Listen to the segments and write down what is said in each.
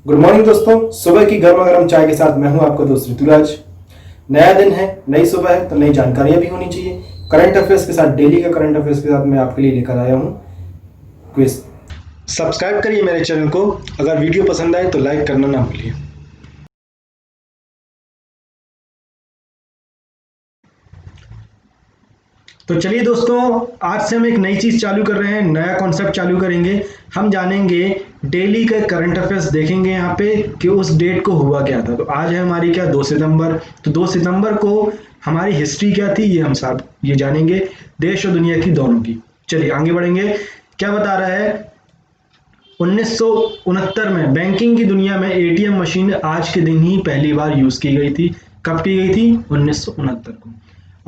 Good morning दोस्तों। सुबह की गर्मा गर्म चाय के साथ मैं हूं आपका दोस्त ऋतुराज। नया दिन है, नई सुबह है, तो नई जानकारियां भी होनी चाहिए। करंट अफेयर्स के साथ, डेली का करंट अफेयर्स के साथ मैं आपके लिए लेकर आया हूं क्विज। सब्सक्राइब करिए मेरे चैनल को। अगर वीडियो पसंद आए तो लाइक करना ना भूलिए। तो चलिए दोस्तों, आज से हम एक नई चीज चालू कर रहे हैं, नया कॉन्सेप्ट चालू करेंगे। हम जानेंगे डेली के करंट अफेयर्स, देखेंगे यहाँ पे कि उस डेट को हुआ क्या था। तो आज है हमारी क्या 2 सितंबर। तो 2 सितंबर को हमारी हिस्ट्री क्या थी, ये हम सब ये जानेंगे, देश और दुनिया की दोनों की। चलिए आगे बढ़ेंगे। क्या बता रहा है, 1969 में बैंकिंग की दुनिया में एटीएम मशीन आज के दिन ही पहली बार यूज की गई थी। कब की गई थी? 1969 को।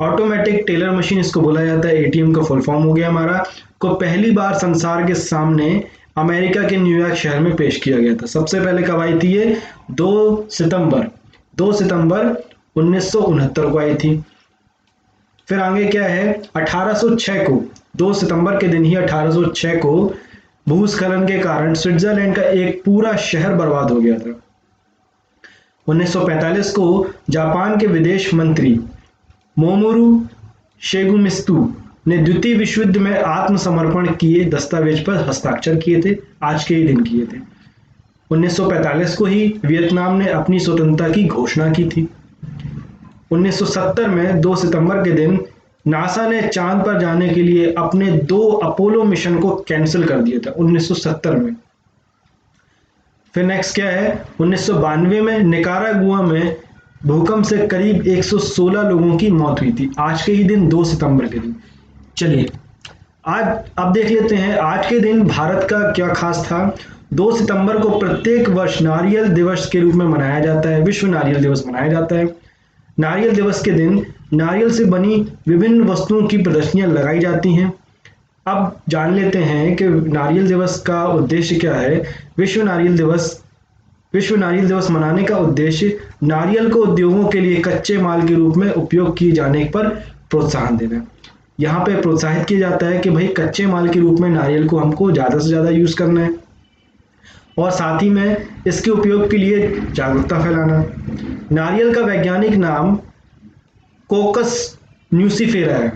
ऑटोमेटिक टेलर मशीन इसको बोला जाता है, एटीएम का फुल फॉर्म हो गया हमारा। को पहली बार संसार के सामने अमेरिका के न्यूयॉर्क शहर में पेश किया गया था। सबसे पहले कब आई थी ये? 2 सितंबर 1969 को आई थी। फिर आगे क्या है, 1806 को, 2 सितंबर के दिन ही 1806 को भूस्खलन के कारण स्विट्जरलैंड का एक पूरा शहर बर्बाद हो गया था। 1945 को जापान के विदेश मंत्री मोमोरू शेगुमित्सु ने द्वितीय विश्व युद्ध में आत्मसमर्पण किए दस्तावेज पर हस्ताक्षर किए थे, आज के ही दिन किए थे। 1945 को ही वियतनाम ने अपनी स्वतंत्रता की घोषणा की थी। 1970 में 2 सितंबर के दिन नासा ने चांद पर जाने के लिए अपने 2 अपोलो मिशन को कैंसिल कर दिया था, 1970 में। फिर नेक्स्ट क्या है, 1992 में निकारागुआ में भूकंप से करीब 116 लोगों की मौत हुई थी, आज के ही दिन 2 सितंबर के दिन। चलिए आज अब देख लेते हैं आज के दिन भारत का क्या खास था। 2 सितंबर को प्रत्येक वर्ष नारियल दिवस के रूप में मनाया जाता है, विश्व नारियल दिवस मनाया जाता है। नारियल दिवस के दिन नारियल से बनी विभिन्न वस्तुओं की प्रदर्शनियां लगाई जाती हैं। अब जान लेते हैं कि नारियल दिवस का उद्देश्य क्या है। विश्व नारियल दिवस मनाने का उद्देश्य नारियल को उद्योगों के लिए कच्चे माल के रूप में उपयोग किए जाने पर प्रोत्साहन देना है। यहाँ पे प्रोत्साहित किया जाता है कि भाई कच्चे माल के रूप में नारियल को हमको ज़्यादा से ज़्यादा यूज़ करना है, और साथ ही में इसके उपयोग के लिए जागरूकता फैलाना। नारियल का वैज्ञानिक नाम कोकस न्यूसीफेरा है,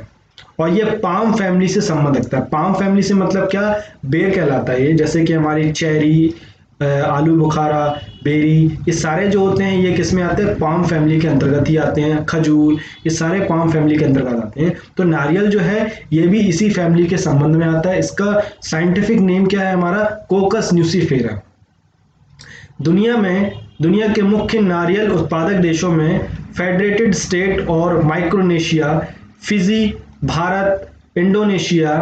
और ये पाम फैमिली से संबंध रखता है। पाम फैमिली से मतलब क्या? बेर कहलाता है ये, जैसे कि हमारी चेरी, आलू बुखारा, बेरी, ये सारे जो होते हैं ये किस में आते हैं? पाम फैमिली के अंतर्गत ही आते हैं। खजूर, ये सारे पाम फैमिली के अंतर्गत आते हैं। तो नारियल जो है ये भी इसी फैमिली के संबंध में आता है। इसका साइंटिफिक नेम क्या है हमारा? Cocos nucifera. दुनिया के मुख्य नारियल उत्पादक देशों में फेडरेटेड स्टेट और Micronesia, Fiji, Bharat, Indonesia,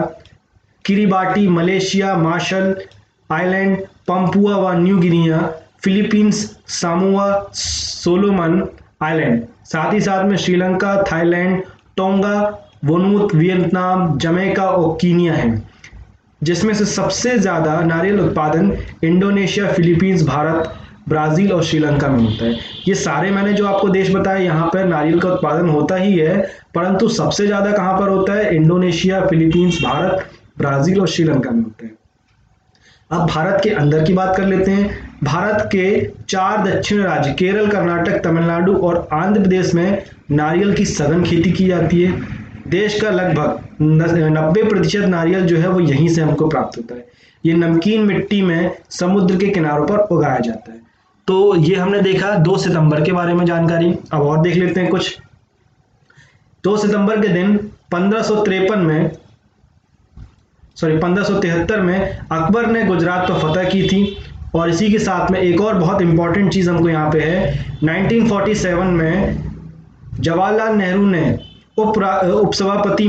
Kiribati, Malaysia, Marshall island, पंपुआ व New Guinea, Philippines, Samoa, Solomon island, साथ ही साथ में Sri Lanka, Thailand, Tonga, Vanuatu, Vietnam, Jamaica और कीनिया है। जिसमें से सबसे ज्यादा नारियल उत्पादन इंडोनेशिया, फिलीपींस, भारत, ब्राजील और श्रीलंका में होता है। ये सारे मैंने जो आपको देश बताए यहाँ पर नारियल का उत्पादन होता ही है, परंतु सबसे ज्यादा कहाँ पर होता है? इंडोनेशिया, फिलीपींस, भारत, ब्राजील और श्रीलंका में होता है। अब भारत के अंदर की बात कर लेते हैं। भारत के 4 दक्षिण राज्य केरल, कर्नाटक, तमिलनाडु और आंध्र प्रदेश में नारियल की सघन खेती की जाती है। देश का लगभग 90% नारियल जो है वो यहीं से हमको प्राप्त होता है। ये नमकीन मिट्टी में समुद्र के किनारों पर उगाया जाता है। तो ये हमने देखा 2 सितंबर के बारे में जानकारी। अब और देख लेते हैं कुछ। 2 सितंबर के दिन 1573 में अकबर ने गुजरात पर फतह की थी। और इसी के साथ में एक और बहुत इंपॉर्टेंट चीज हमको यहाँ पे है, 1947 में जवाहरलाल नेहरू ने उपसभापति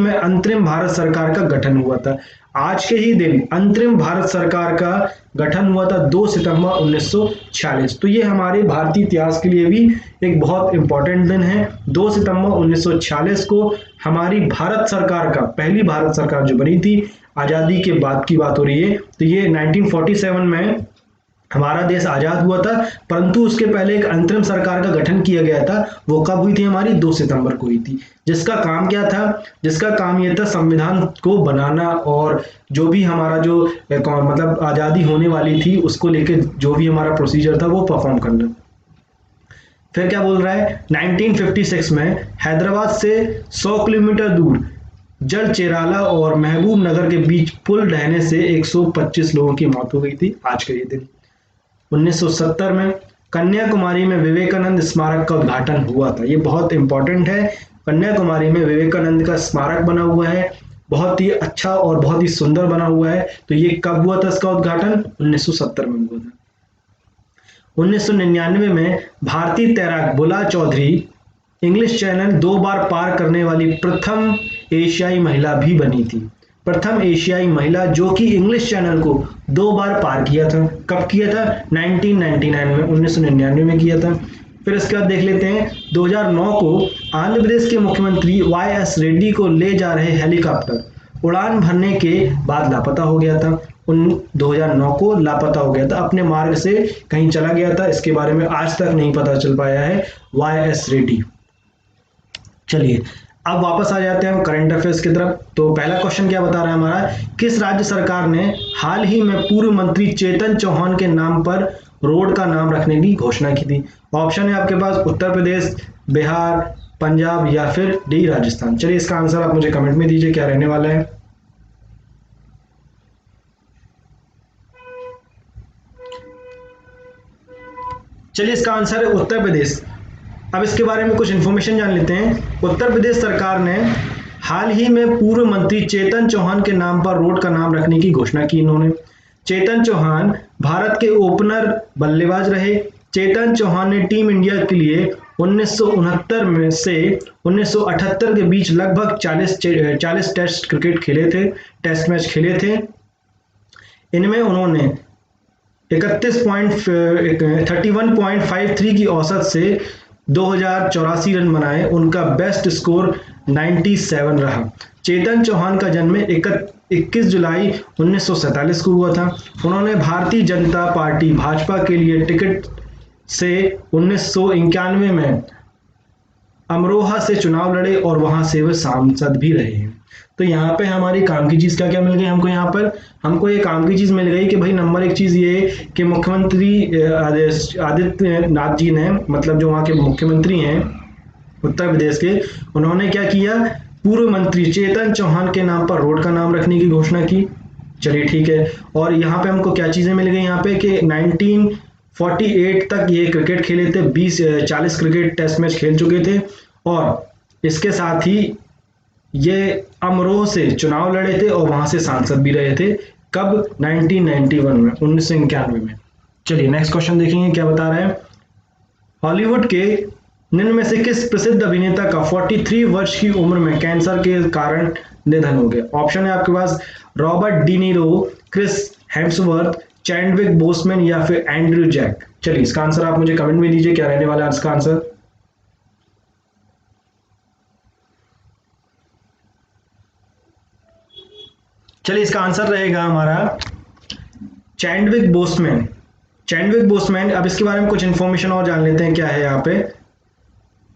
में अंतरिम भारत सरकार का गठन हुआ था। आज के ही दिन अंतरिम भारत सरकार का गठन हुआ था 2 सितंबर 1946। तो ये हमारे भारतीय इतिहास के लिए भी एक बहुत इंपॉर्टेंट दिन है। 2 सितंबर 1946 को हमारी भारत सरकार का, पहली भारत सरकार जो बनी थी, आजादी के बाद की बात हो रही है। तो ये 1947 में हमारा देश आजाद हुआ था, परंतु उसके पहले एक अंतरिम सरकार का गठन किया गया था। वो कब हुई थी? हमारी 2 सितंबर को हुई थी। जिसका काम क्या था? जिसका काम यह था संविधान को बनाना और जो भी हमारा जो मतलब आज़ादी होने वाली थी उसको लेकर जो भी हमारा प्रोसीजर था वो परफॉर्म करना। फिर क्या बोल रहा है? 1956 में हैदराबाद से 100 किलोमीटर दूर जड़चेराला और महबूब नगर के बीच पुल ढहने से 125 लोगों की मौत हो गई थी। आज का ये दिन। 1970 में कन्याकुमारी में विवेकानंद स्मारक का उद्घाटन हुआ था। ये बहुत इंपॉर्टेंट है। कन्याकुमारी में विवेकानंद का स्मारक बना हुआ है, बहुत ही अच्छा और बहुत ही सुंदर बना हुआ है। तो ये कब हुआ था इसका उद्घाटन? 1970 में हुआ था। 1999 में भारतीय तैराक बुला चौधरी इंग्लिश चैनल 2 बार पार करने वाली प्रथम एशियाई महिला भी बनी थी। प्रथम एशियाई महिला जो कि इंग्लिश चैनल को 2 बार पार किया था। कब किया था? 1999 में, 1999 में किया था। फिर इसके बाद देख लेते हैं 2009 को आंध्र प्रदेश के मुख्यमंत्री वाई.एस. रेड्डी को ले जा रहे हेलीकॉप्टर उड़ान भरने के बाद लापता हो गया था। 2009 को लापता हो गया था, अपने मार्ग से कहीं चला गया था। इसके बारे में आज तक नहीं पता चल पाया है वाई.एस. रेड्डी। चलिए अब वापस आ जाते हैं हम करंट अफेयर्स की तरफ। तो पहला क्वेश्चन क्या बता रहा है हमारा? किस राज्य सरकार ने हाल ही में पूर्व मंत्री चेतन चौहान के नाम पर रोड का नाम रखने की घोषणा की थी? ऑप्शन है आपके पास उत्तर प्रदेश, बिहार, पंजाब या फिर डी राजस्थान। चलिए इसका आंसर आप मुझे कमेंट में दीजिए क्या रहने वाला है। चलिए इसका आंसर है उत्तर प्रदेश। अब इसके बारे में कुछ इंफॉर्मेशन जान लेते हैं। उत्तर प्रदेश सरकार ने हाल ही में पूर्व मंत्री चेतन चौहान के नाम पर रोड का नाम रखने की घोषणा की। इन्होंने चेतन चौहान भारत के ओपनर बल्लेबाज रहे। चेतन चौहान ने टीम इंडिया के लिए 1969 में से 1978 के बीच लगभग 40 टेस्ट क्रिकेट खेले थे, टेस्ट मैच खेले थे। इनमें उन्होंने 31.53 की औसत से 2084 रन बनाए। उनका बेस्ट स्कोर 97 रहा। चेतन चौहान का जन्म 21 जुलाई 1947 को हुआ था। उन्होंने भारतीय जनता पार्टी भाजपा के लिए टिकट से 1991 में अमरोहा से चुनाव लड़े और वहां से वे सांसद भी रहे हैं। तो यहाँ पे हमारी काम की चीज क्या क्या मिल गई हमको? यहाँ पर हमको ये काम की चीज मिल गई कि भाई नंबर एक चीज ये कि मुख्यमंत्री आदित्यनाथ जी ने, मतलब जो वहाँ के मुख्यमंत्री हैं उत्तर प्रदेश के, उन्होंने क्या किया? पूर्व मंत्री चेतन चौहान के नाम पर रोड का नाम रखने की घोषणा की। चलिए ठीक है। और यहाँ पे हमको क्या चीजें मिल गई यहाँ पे कि 1948 तक ये क्रिकेट खेले थे, 40 क्रिकेट टेस्ट मैच खेल चुके थे और इसके साथ ही ये अमरोह से चुनाव लड़े थे और वहां से सांसद भी रहे थे। कब? 1991 में, 1991 में। चलिए नेक्स्ट क्वेश्चन देखेंगे क्या बता रहा है। हॉलीवुड के निम्न में से किस प्रसिद्ध अभिनेता का 43 वर्ष की उम्र में कैंसर के कारण निधन हो गया? ऑप्शन है आपके पास Robert De Niro, Chris Hemsworth, Chadwick Boseman या फिर एंड्रयू जैक। चलिए इसका आंसर आप मुझे कमेंट में दीजिए क्या रहने वाला है इसका आंसर। चलिए इसका आंसर रहेगा हमारा चैडविक बोसमैन। Chadwick Boseman. अब इसके बारे में कुछ इंफॉर्मेशन और जान लेते हैं क्या है यहाँ पे।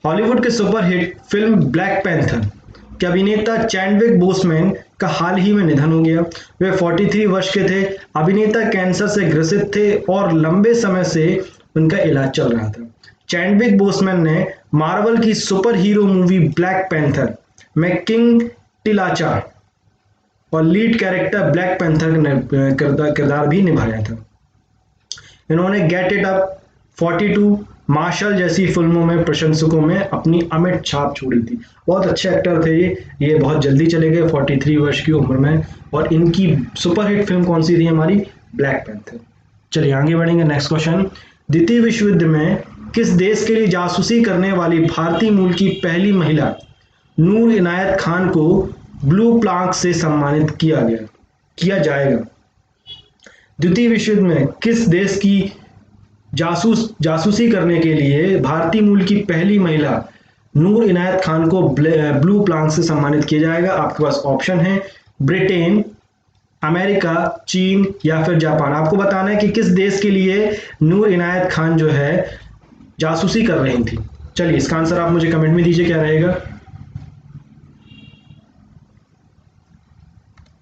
हॉलीवुड के सुपरहिट फिल्म ब्लैक पैंथर के अभिनेता चैडविक बोसमैन का हाल ही में निधन हो गया। वे 43 वर्ष के थे। अभिनेता कैंसर से ग्रसित थे और लंबे समय से उनका इलाज चल रहा था। चैडविक बोसमैन ने मार्वल की super hero movie black panther में किंग टिलाचा और लीड कैरेक्टर ब्लैक पैंथर किरदार भी निभाया था। इन्होंने गेट इट अप, 42, मार्शल जैसी फिल्मों में प्रशंसकों में अपनी अमिट छाप छोड़ी थी। बहुत अच्छे एक्टर थे ये बहुत जल्दी चले गए 43 वर्ष की उम्र में। और इनकी सुपरहिट फिल्म कौन सी थी? हमारी ब्लैक पैंथर। चलिए आगे बढ़ेंगे। Next question. द्वितीय विश्व युद्ध में किस देश के लिए जासूसी करने वाली भारतीय मूल की पहली महिला नूर इनायत खान को ब्लू प्लांक से सम्मानित किया जाएगा? द्वितीय विश्व युद्ध में किस देश की जासूसी करने के लिए भारतीय मूल की पहली महिला नूर इनायत खान को ब्लू प्लांक से सम्मानित किया जाएगा? आपके पास ऑप्शन है ब्रिटेन, अमेरिका, चीन या फिर जापान। आपको बताना है कि किस देश के लिए नूर इनायत खान जो है जासूसी कर रही थी। चलिए इसका आंसर आप मुझे कमेंट में दीजिए क्या रहेगा।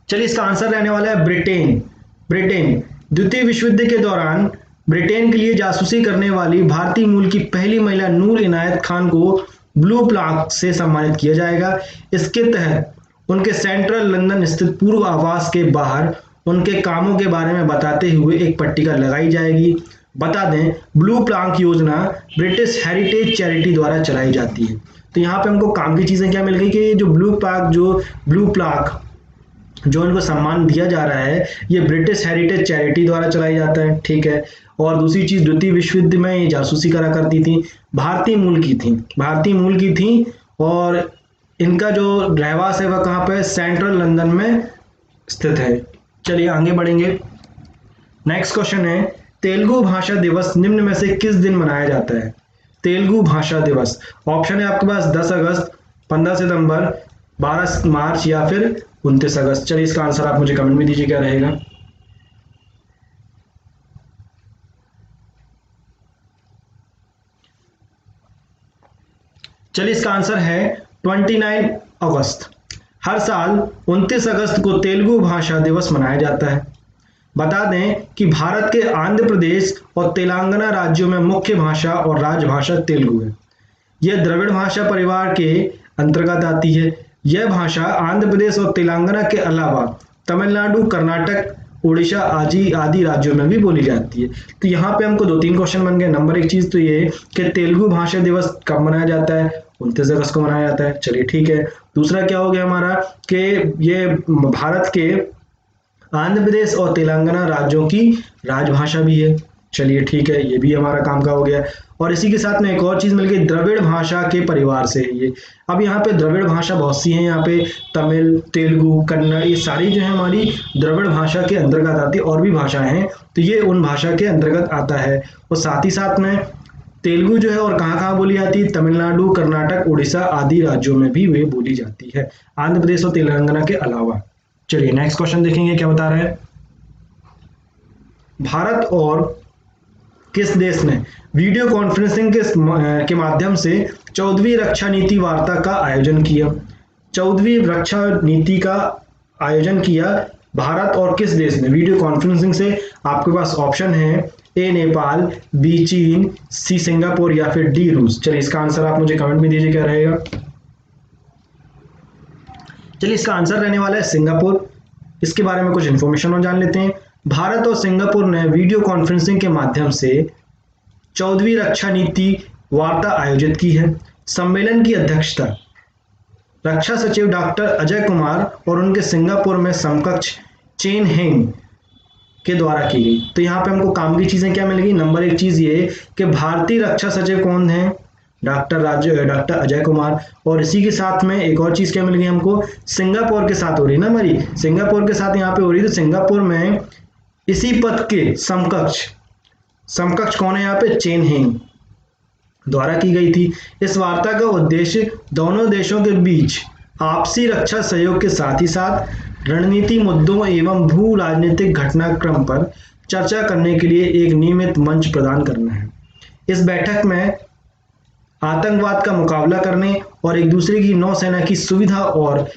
चलिए इसका आंसर रहने वाला है ब्रिटेन। ब्रिटेन द्वितीय विश्व युद्ध के दौरान ब्रिटेन के लिए जासूसी करने वाली भारतीय मूल की पहली महिला नूर इनायत खान को ब्लू प्लाक से सम्मानित किया जाएगा। इसके तहत उनके सेंट्रल लंदन स्थित पूर्व आवास के बाहर उनके कामों के बारे में बताते हुए एक पट्टिका लगाई जाएगी। बता दें ब्लू प्लाक योजना ब्रिटिश हेरिटेज चैरिटी द्वारा चलाई जाती है। तो यहाँ पे हमको काम की चीजें क्या मिल गई कि जो ब्लू प्लाक जो इनको सम्मान दिया जा रहा है ये ब्रिटिश हेरिटेज चैरिटी द्वारा चलाई जाता है, ठीक है। और दूसरी चीज द्वितीय विश्व युद्ध में ये जासूसी करा करती थी, भारतीय मूल की थी और इनका जो रहवास है वह कहाँ पे, सेंट्रल लंदन में स्थित है। चलिए आगे बढ़ेंगे। नेक्स्ट क्वेश्चन है तेलुगु भाषा दिवस निम्न में से किस दिन मनाया जाता है। तेलुगु भाषा दिवस ऑप्शन है आपके पास 10 अगस्त, 15 सितंबर, 12 मार्च या फिर 29 अगस्त। चलिए इसका आंसर आप मुझे कमेंट में दीजिए क्या रहेगा। चलिए इसका आंसर है 29 अगस्त। हर साल 29 अगस्त को तेलुगु भाषा दिवस मनाया जाता है। बता दें कि भारत के आंध्र प्रदेश और तेलंगाना राज्यों में मुख्य भाषा और राजभाषा तेलुगु है। यह द्रविड़ भाषा परिवार के अंतर्गत आती है। यह भाषा आंध्र प्रदेश और तेलंगाना के अलावा तमिलनाडु, कर्नाटक, उड़ीसा आदि राज्यों में भी बोली जाती है। तो यहाँ पे हमको 2-3 क्वेश्चन बन गए। नंबर 1 चीज तो ये कि तेलुगु भाषा दिवस कब मनाया जाता है, 29 अगस्त को मनाया जाता है। चलिए ठीक है। दूसरा क्या हो गया हमारा कि ये भारत के आंध्र प्रदेश और तेलंगाना राज्यों की राजभाषा भी है। चलिए ठीक है, ये भी हमारा काम का हो गया। और इसी के साथ में एक और चीज मिल गई, द्रविड़ भाषा के परिवार से है ये। अब यहाँ पे द्रविड़ भाषा बहुत सी हैं, यहाँ पे तमिल, तेलुगु, कन्नड़ ये सारी जो है हमारी द्रविड़ भाषा के अंतर्गत आती है। और भी भाषाएं हैं तो ये उन भाषा के अंतर्गत आता है। और साथ ही साथ में तेलुगु जो है और कहाँ कहाँ बोली जाती है, तमिलनाडु, कर्नाटक, उड़ीसा आदि राज्यों में भी वे बोली जाती है, आंध्र प्रदेश और तेलंगाना के अलावा। चलिए नेक्स्ट क्वेश्चन देखेंगे क्या बता रहे हैं। भारत और किस देश ने वीडियो कॉन्फ्रेंसिंग के माध्यम से 14वीं रक्षा नीति वार्ता का आयोजन किया। 14वीं रक्षा नीति का आयोजन किया भारत और किस देश ने वीडियो कॉन्फ्रेंसिंग से। आपके पास ऑप्शन है ए नेपाल, बी चीन, सी सिंगापुर या फिर डी रूस। चलिए इसका आंसर आप मुझे कमेंट में दीजिए क्या रहेगा। चलिए इसका आंसर रहने वाला है सिंगापुर। इसके बारे में कुछ इंफॉर्मेशन और जान लेते हैं। भारत और सिंगापुर ने वीडियो कॉन्फ्रेंसिंग के माध्यम से 14वीं रक्षा नीति वार्ता आयोजित की है। सम्मेलन की अध्यक्षता रक्षा सचिव डॉक्टर अजय कुमार और उनके सिंगापुर में समकक्ष चेन हेंग के द्वारा की गई। तो यहाँ पे हमको काम की चीजें क्या मिलेगी। नंबर 1 चीज ये कि भारतीय रक्षा सचिव कौन है, डॉक्टर अजय कुमार। और इसी के साथ में एक और चीज क्या मिल गई हमको, सिंगापुर के साथ हो रही ना हमारी, सिंगापुर के साथ यहाँ पे हो रही। तो सिंगापुर में इसी पद के समकक्ष कौन है यहाँ पे, चेन हेंग द्वारा की गई थी। इस वार्ता का उद्देश्य दोनों देशों के बीच आपसी रक्षा सहयोग के साथ ही साथ रणनीति मुद्दों एवं भू राजनीतिक घटनाक्रम पर चर्चा करने के लिए एक नियमित मंच प्रदान करना है। इस बैठक में आतंकवाद का मुकाबला करने और एक दूसरे की नौसेना की सुविधा और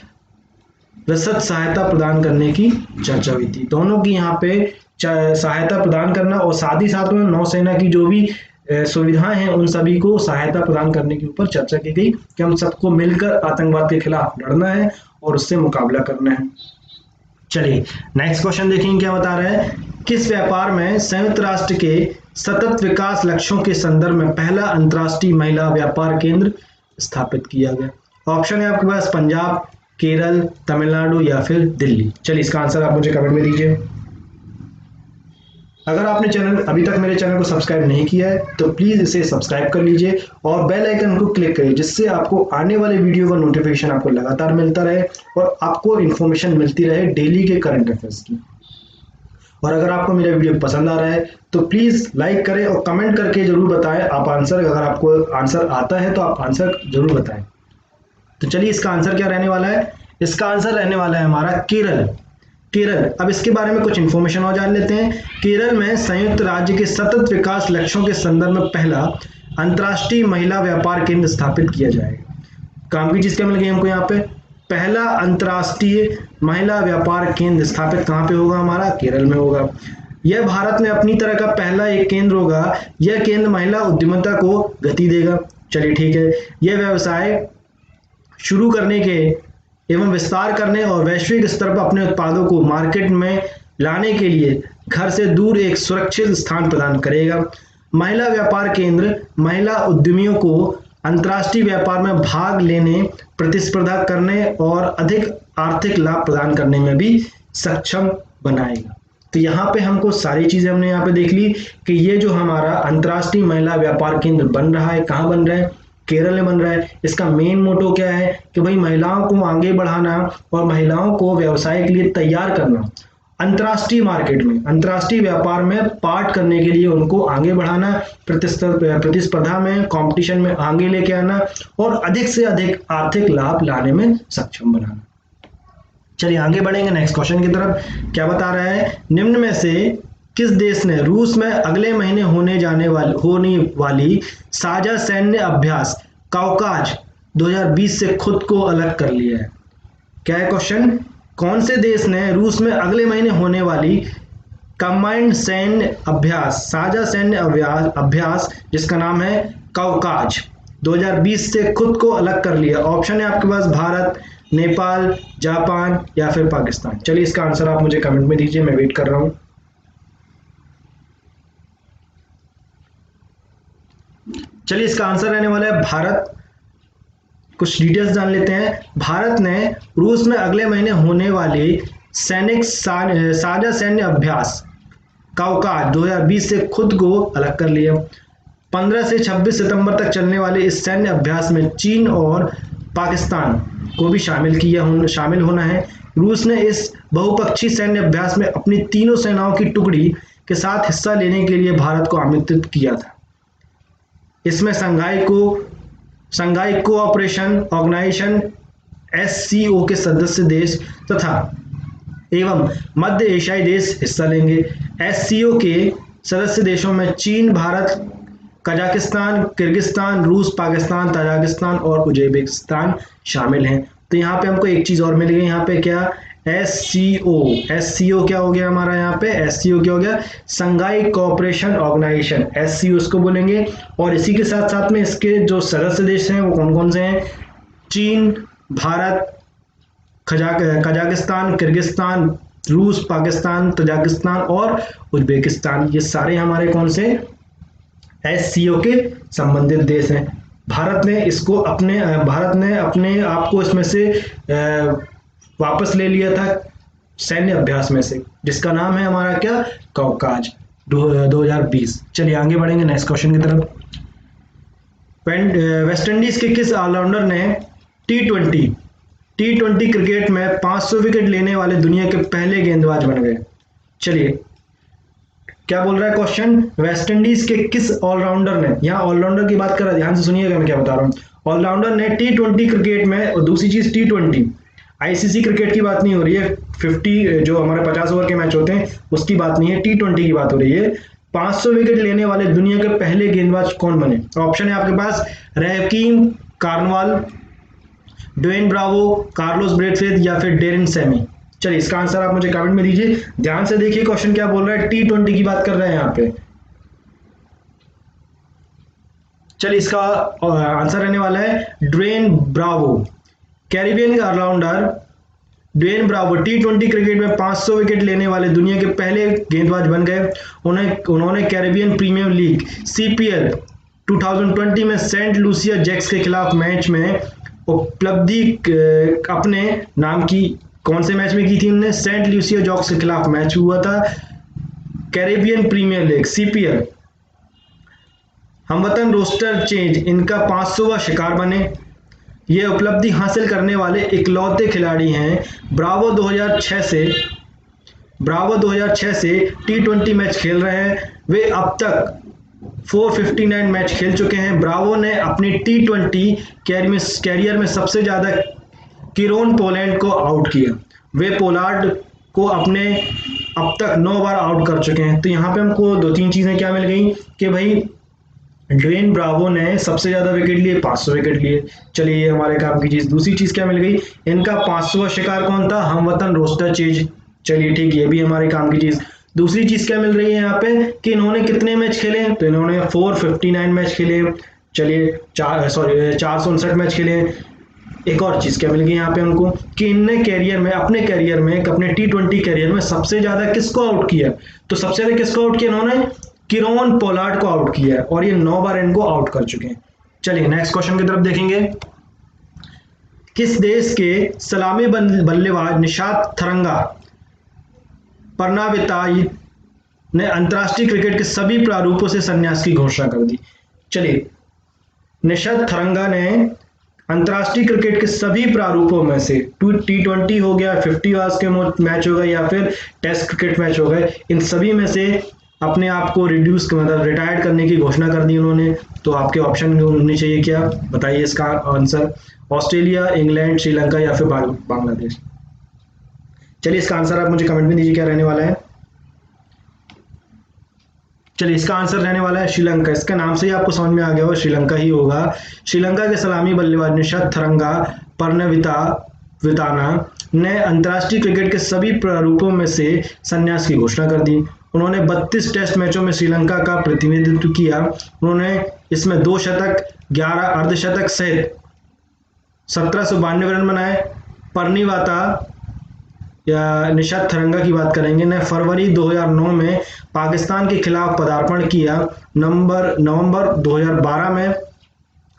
रसद सहायता प्रदान करने की चर्चा हुई थी। दोनों की यहाँ पे सहायता प्रदान करना और साथ ही साथ में नौसेना की जो भी सुविधाएं हैं उन सभी को सहायता प्रदान करने के ऊपर चर्चा की गई कि हम सबको मिलकर आतंकवाद के खिलाफ लड़ना है और उससे मुकाबला करना है। चलिए नेक्स्ट क्वेश्चन देखेंगे क्या बता रहा है। किस व्यापार में संयुक्त राष्ट्र के सतत विकास लक्ष्यों के संदर्भ में पहला अंतर्राष्ट्रीय महिला व्यापार केंद्र स्थापित किया गया। ऑप्शन है आपके पास पंजाब, केरल, तमिलनाडु या फिर दिल्ली। चलिए इसका आंसर आप मुझे कमेंट में दीजिए। अगर आपने अभी तक मेरे चैनल को सब्सक्राइब नहीं किया है तो प्लीज इसे सब्सक्राइब कर लीजिए और बेल आइकन को क्लिक करिए, जिससे आपको आने वाले वीडियो का नोटिफिकेशन आपको लगातार मिलता रहे और आपको इन्फॉर्मेशन मिलती रहे डेली के करंट अफेयर्स की। और अगर आपको मेरा वीडियो पसंद आ रहा है तो प्लीज लाइक करें और कमेंट करके जरूर बताएं आप आंसर, अगर आपको आंसर आता है तो आप आंसर जरूर बताएं। तो चलिए इसका आंसर क्या रहने वाला है। इसका आंसर रहने वाला है हमारा केरल। केरल, अब इसके बारे में कुछ इंफॉर्मेशन और जान लेते हैं। केरल में संयुक्त राज्य के सतत विकास लक्ष्यों के संदर्भ में पहला अंतर्राष्ट्रीय महिला व्यापार केंद्र स्थापित किया जाएगा। काम की चीज क्या मिल गई हमको यहाँ पे, पहला अंतर्राष्ट्रीय महिला व्यापार केंद्र स्थापित कहाँ पे होगा, हमारा केरल में होगा। यह भारत में अपनी तरह का पहला एक केंद्र होगा। यह केंद्र महिला उद्यमिता को गति देगा। चलिए ठीक है, यह व्यवसाय शुरू करने के एवं विस्तार करने और वैश्विक स्तर पर अपने उत्पादों को मार्केट में लाने के लिए घर से दूर एक सुरक्षित स्थान प्रदान करेगा। महिला व्यापार केंद्र महिला उद्यमियों को अंतर्राष्ट्रीय व्यापार में भाग लेने, प्रतिस्पर्धा करने और अधिक आर्थिक लाभ प्रदान करने में भी सक्षम बनाएगा। तो यहाँ पे हमको सारी चीजें हमने यहाँ पे देख ली कि ये जो हमारा अंतर्राष्ट्रीय महिला व्यापार केंद्र बन रहा है, कहाँ बन रहा है, केरल में बन रहा है। इसका मेन मोटो क्या है कि भाई महिलाओं को आगे बढ़ाना और महिलाओं को व्यवसाय के लिए तैयार करना, अंतर्राष्ट्रीय मार्केट में, अंतर्राष्ट्रीय व्यापार में पार्ट करने के लिए उनको आगे बढ़ाना, प्रतिस्पर्धा में, कंपटीशन में आगे लेके आना और अधिक से अधिक आर्थिक लाभ लाने में सक्षम बनाना। चलिए आगे बढ़ेंगे नेक्स्ट क्वेश्चन की तरफ। क्या बता रहा है, निम्न में से किस देश ने रूस में अगले महीने होने वाली साझा सैन्य अभ्यास काउकाज 2020 से खुद को अलग कर लिया है। क्या है क्वेश्चन, कौन से देश ने रूस में अगले महीने होने वाली कंबाइंड सैन्य अभ्यास, साझा सैन्य अभ्यास जिसका नाम है काउकाज 2020 से खुद को अलग कर लिया। ऑप्शन है आपके पास भारत, नेपाल, जापान या फिर पाकिस्तान। चलिए इसका आंसर आप मुझे कमेंट में दीजिए, मैं वेट कर रहा हूं। चलिए इसका आंसर रहने वाला है भारत। कुछ डिटेल्स जान लेते हैं। भारत ने रूस में अगले महीने होने वाले सैनिक साझा सैन्य अभ्यास काउकाज 2020 से खुद को अलग कर लिया। 15 से 26 सितंबर तक चलने वाले इस सैन्य अभ्यास में चीन और पाकिस्तान को भी शामिल होना है। रूस ने इस बहुपक्षीय सैन्य अभ्यास में अपनी तीनों सेनाओं की टुकड़ी के साथ हिस्सा लेने के लिए भारत को आमंत्रित किया था। इसमें संघाई कोऑपरेशन ऑर्गेनाइजेशन SCO के सदस्य देश तथा एवं मध्य एशियाई देश हिस्सा लेंगे। SCO के सदस्य देशों में चीन, भारत, कजाकिस्तान, किर्गिस्तान, रूस, पाकिस्तान, ताजिकिस्तान और उज्बेकिस्तान शामिल हैं। तो यहाँ पे हमको एक चीज और मिल गई, यहाँ पे क्या, SCO क्या हो गया हमारा, यहाँ पे SCO क्या हो गया, संघाई कोऑपरेशन ऑर्गेनाइजेशन, SCO इसको बोलेंगे। और इसी के साथ साथ में इसके जो सदस्य देश हैं वो कौन कौन से हैं, चीन, भारत, कजाकिस्तान, किर्गिस्तान, रूस, पाकिस्तान, ताजिकिस्तान और उज्बेकिस्तान, ये सारे हमारे कौन से SCO के संबंधित देश हैं। भारत ने अपने आप को इसमें से वापस ले लिया था सैन्य अभ्यास में से, जिसका नाम है हमारा क्या, काउकाज 2020। चलिए आगे बढ़ेंगे नेक्स्ट क्वेश्चन की तरफ। वेस्ट इंडीज के किस ऑलराउंडर ने T20 क्रिकेट में 500 विकेट लेने वाले दुनिया के पहले गेंदबाज बन गए। चलिए क्या बोल रहा है क्वेश्चन, वेस्ट इंडीज के किस ऑलराउंडर ने, यहाँ ऑलराउंडर की बात कर रहा है, ध्यान से सुनिएगा मैं क्या बता रहा हूँ। ऑलराउंडर ने T20 क्रिकेट में, और दूसरी चीज T20 ICC क्रिकेट की बात नहीं हो रही है, 50 जो हमारे 50 ओवर के मैच होते हैं उसकी बात नहीं है, T20 की बात हो रही है। 500 विकेट लेने वाले दुनिया के पहले गेंदबाज कौन बने? ऑप्शन है आपके पास Rahkeem Cornwall, Dwayne Bravo, Carlos Brathwaite या फिर डेरिन सैमी। चलिए इसका आंसर आप मुझे कमेंट में दीजिए। ध्यान से देखिए क्वेश्चन क्या बोल रहा है, T20 की बात कर रहा है यहाँ पे। चलिए इसका आंसर रहने वाला है Dwayne Bravo. Caribbean allrounder Dwayne Bravo T20 cricket में 500 विकेट लेने वाले दुनिया के पहले गेंदबाज बन गए। उन्होंने कैरिबियन प्रीमियर लीग CPL 2020 में सेंट लूसिया जैक्स के खिलाफ मैच में उपलब्धि अपने नाम की, कौन से मैच में की थी उन्होंने, सेंट लूसिया जैक्स के खिलाफ मैच हुआ था, कैरिबियन प्रीमियर लीग CPL। हमवतन रोस्टर चेंज इनका 500वां शिकार बने। ये उपलब्धि हासिल करने वाले इकलौते खिलाड़ी हैं। ब्रावो 2006 से T20 मैच खेल रहे हैं। वे अब तक 459 मैच खेल चुके हैं। ब्रावो ने अपनी T20 कैरियर में सबसे ज्यादा किरोन पोलैंड को आउट किया। वे पोलार्ड को अपने अब तक 9 बार आउट कर चुके हैं। तो यहाँ पे हमको 2-3 चीज़ें क्या मिल गई कि भाई ड्वेन ब्रावो ने सबसे ज़्यादा विकेट लिए, 500 विकेट लिए। चलिए ये हमारे काम की चीज़। दूसरी चीज़ क्या मिल गई, इनका 500वां शिकार कौन था, हमवतन रोस्टर चेज। चलिए ठीक, ये भी हमारे काम की चीज़। दूसरी चीज़ क्या मिल रही है यहाँ पे कि इन्होंने कितने मैच खेले, तो इन्होंने 459 मैच खेले। चलिए 459 मैच खेले। एक और चीज़ क्या मिल गई यहाँ पे हमको कि इनने कैरियर में अपने T20 कैरियर में सबसे ज़्यादा किसको आउट किया, तो सबसे ज़्यादा किसको आउट किया, इन्होंने किरोन पोलार्ड को आउट किया है और ये 9 बार इनको आउट कर चुके हैं। चलिए नेक्स्ट क्वेश्चन की तरफ देखेंगे। किस देश के सलामी बल्लेबाज निशात थरंगा परनाविताई ने अंतर्राष्ट्रीय क्रिकेट के सभी प्रारूपों से संन्यास की घोषणा कर दी। चलिए निशात थरंगा ने अंतर्राष्ट्रीय क्रिकेट के सभी प्रारूपों में से T20 हो गया, 50 ओवर्स के मैच हो गए या फिर टेस्ट क्रिकेट मैच हो गए, इन सभी में से अपने आप को मतलब रिटायर्ड करने की घोषणा कर दी उन्होंने। तो आपके ऑप्शन होने चाहिए क्या, बताइए इसका आंसर, ऑस्ट्रेलिया, इंग्लैंड, श्रीलंका या फिर बांग्लादेश। चलिए इसका आंसर आप मुझे कमेंट में दीजिए क्या रहने वाला है। चलिए इसका आंसर रहने वाला है श्रीलंका। इसका नाम से ही आपको समझ में आ गया होगा, श्रीलंका ही होगा। श्रीलंका के सलामी बल्लेबाज निशात थरंगा परनविताना ने अंतर्राष्ट्रीय क्रिकेट के सभी प्रारूपों में से संन्यास की घोषणा कर दी। उन्होंने 32 टेस्ट मैचों में श्रीलंका का प्रतिनिधित्व किया। उन्होंने इसमें 2 शतक, 11 अर्धशतक सहित 1792 रन बनाए। परनीवाता या निशात थरंगा की बात करेंगे, ने फरवरी 2009 में पाकिस्तान के खिलाफ पदार्पण किया। नवंबर 2012 में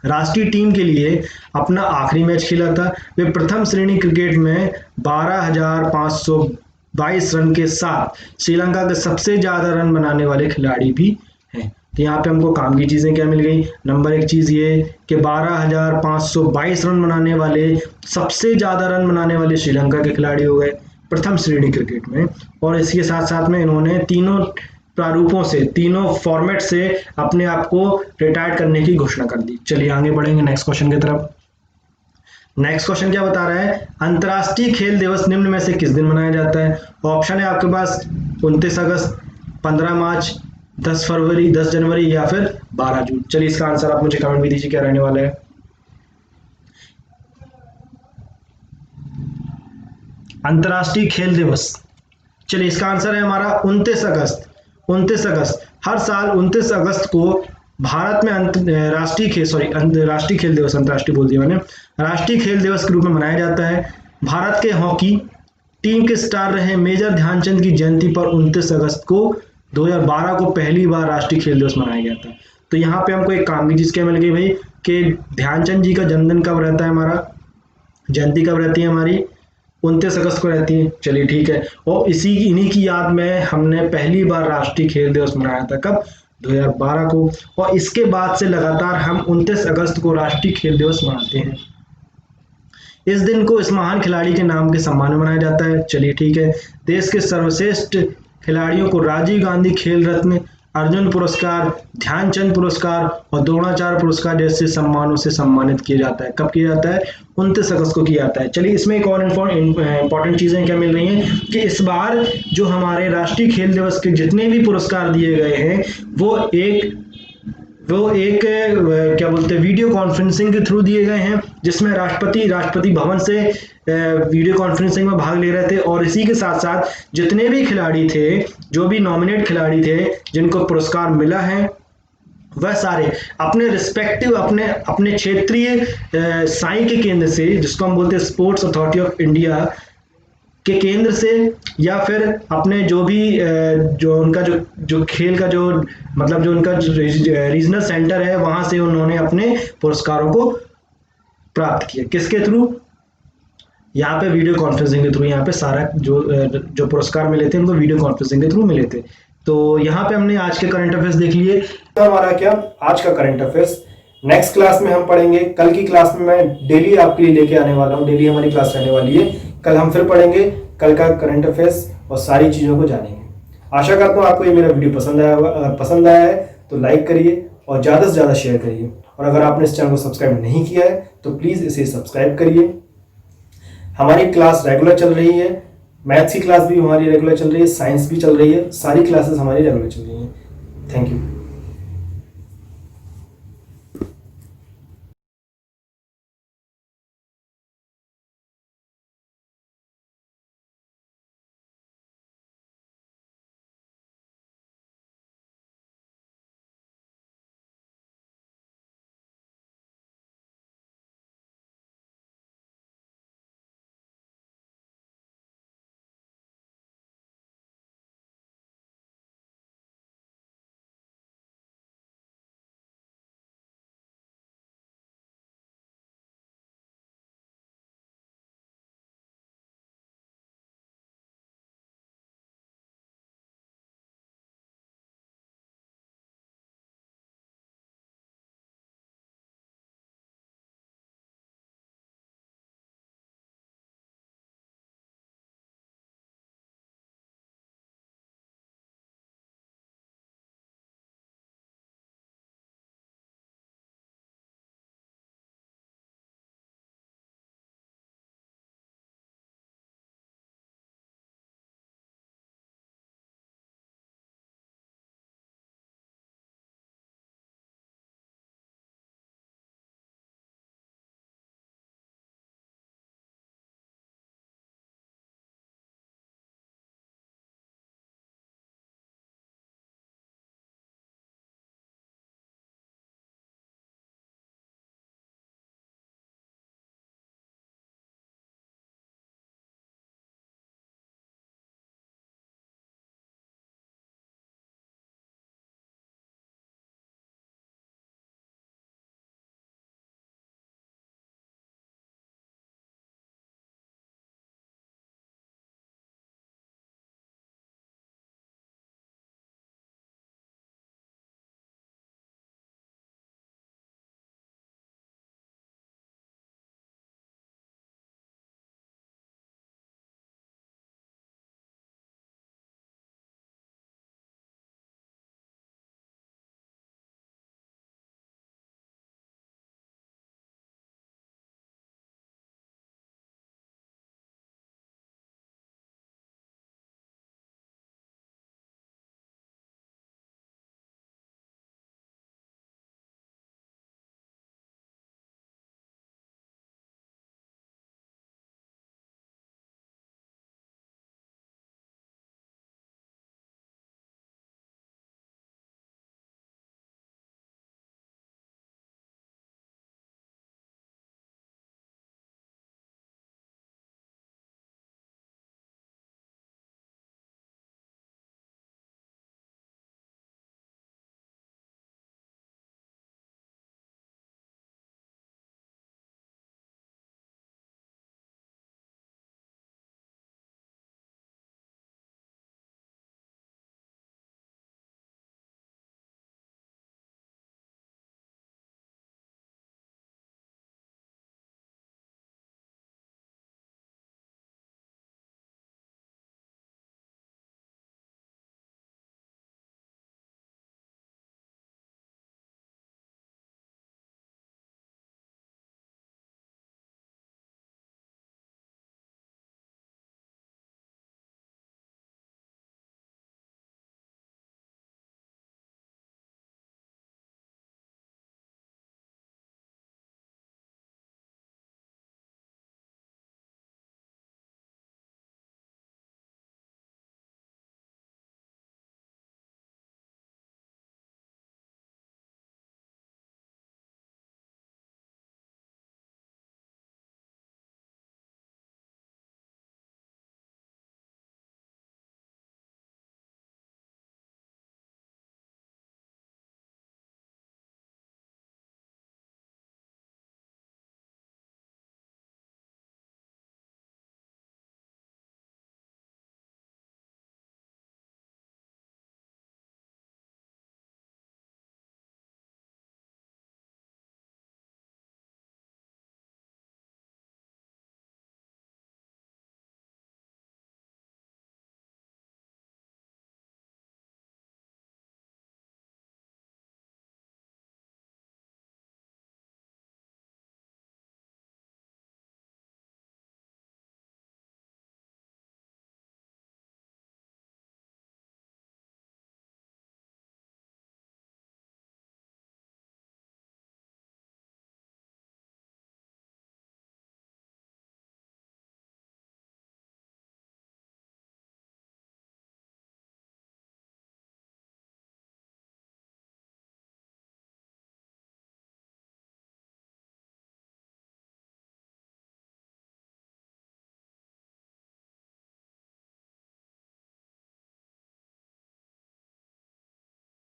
राष्ट्रीय टीम के लिए अपना आखिरी मैच खेला था। वे प्रथम श्रेणी क्रिकेट में 12,522 रन के साथ श्रीलंका के सबसे ज्यादा रन बनाने वाले खिलाड़ी भी हैं। तो यहाँ पे हमको काम की चीजें क्या मिल गई, नंबर एक चीज ये कि 12,522 रन बनाने वाले, सबसे ज्यादा रन बनाने वाले श्रीलंका के खिलाड़ी हो गए प्रथम श्रेणी क्रिकेट में। और इसके साथ साथ में इन्होंने तीनों प्रारूपों से, तीनों फॉर्मेट से अपने आप को रिटायर करने की घोषणा कर दी। चलिए आगे बढ़ेंगे नेक्स्ट क्वेश्चन की तरफ। नेक्स्ट क्वेश्चन क्या बता रहा है, अंतर्राष्ट्रीय खेल दिवस निम्न में से किस दिन मनाया जाता है। ऑप्शन है आपके पास 29 अगस्त, 15 मार्च, 10 फरवरी, 10 जनवरी या फिर 12 जून। चलिए इसका आंसर आप मुझे कमेंट में दीजिए क्या रहने वाला है। अंतर्राष्ट्रीय खेल दिवस, चलिए इसका आंसर है हमारा 29 अगस्त। 29 अगस्त, हर साल 29 अगस्त को भारत में राष्ट्रीय खेल दिवस, अंतर्राष्ट्रीय बोल दिया मैंने, राष्ट्रीय खेल दिवस के रूप में मनाया जाता है। भारत के हॉकी टीम के स्टार रहे मेजर ध्यानचंद की जयंती पर 29 अगस्त को 2012 को पहली बार राष्ट्रीय खेल दिवस मनाया गया था। तो यहाँ पे हमको एक काम की चीज क्या मिल गई भाई कि ध्यानचंद जी का जन्मदिन कब रहता है, हमारा जयंती कब रहती है हमारी, 29 अगस्त को रहती है। चलिए ठीक है, और इन्हीं की याद में हमने पहली बार राष्ट्रीय खेल दिवस मनाया था, कब, 2012 को। और इसके बाद से लगातार हम 29 अगस्त को राष्ट्रीय खेल दिवस मनाते हैं। इस दिन को इस महान खिलाड़ी के नाम के सम्मान में मनाया जाता है। चलिए ठीक है, देश के सर्वश्रेष्ठ खिलाड़ियों को राजीव गांधी खेल रत्न, अर्जुन पुरस्कार, ध्यानचंद पुरस्कार और द्रोणाचार्य पुरस्कार जैसे सम्मानों से सम्मानित किया जाता है। कब किया जाता है, 29 अगस्त को किया जाता है। चलिए इसमें एक और इंपॉर्टेंट चीजें क्या मिल रही हैं कि इस बार जो हमारे राष्ट्रीय खेल दिवस के जितने भी पुरस्कार दिए गए हैं वो एक क्या बोलते हैं, वीडियो कॉन्फ्रेंसिंग के थ्रू दिए गए हैं, जिसमें राष्ट्रपति भवन से वीडियो कॉन्फ्रेंसिंग में भाग ले रहे थे। और इसी के साथ साथ जितने भी खिलाड़ी थे, जो भी नॉमिनेट खिलाड़ी थे जिनको पुरस्कार मिला है, वह सारे अपने रिस्पेक्टिव अपने क्षेत्रीय साई के केंद्र से, जिसको हम बोलते हैं स्पोर्ट्स अथॉरिटी ऑफ इंडिया के केंद्र से, या फिर अपने जो भी जो उनका जो खेल का जो मतलब जो उनका रीजनल सेंटर है, वहां से उन्होंने अपने पुरस्कारों को प्राप्त किया। किसके थ्रू, यहाँ पे वीडियो कॉन्फ्रेंसिंग के थ्रू। यहाँ पे सारा जो पुरस्कार मिले थे उनको वीडियो कॉन्फ्रेंसिंग के थ्रू मिले थे। तो यहाँ पे हमने आज के करंट अफेयर्स देख लिए। तो हमारा क्या आज का करंट अफेयर्स, नेक्स्ट क्लास में हम पढ़ेंगे। कल की क्लास में मैं डेली आपके लिए लेके आने वाला हूँ, डेली हमारी क्लास रहने वाली है। कल हम फिर पढ़ेंगे कल का करंट अफेयर्स और सारी चीजों को जानेंगे। आशा करता हूँ आपको ये मेरा वीडियो पसंद आया है तो लाइक करिए और ज्यादा से ज्यादा शेयर करिए। और अगर आपने इस चैनल को सब्सक्राइब नहीं किया है तो प्लीज इसे सब्सक्राइब करिए। हमारी क्लास रेगुलर चल रही है, मैथ्स की क्लास भी हमारी रेगुलर चल रही है, साइंस भी चल रही है, सारी क्लासेस हमारी रेगुलर चल रही हैं। Thank you.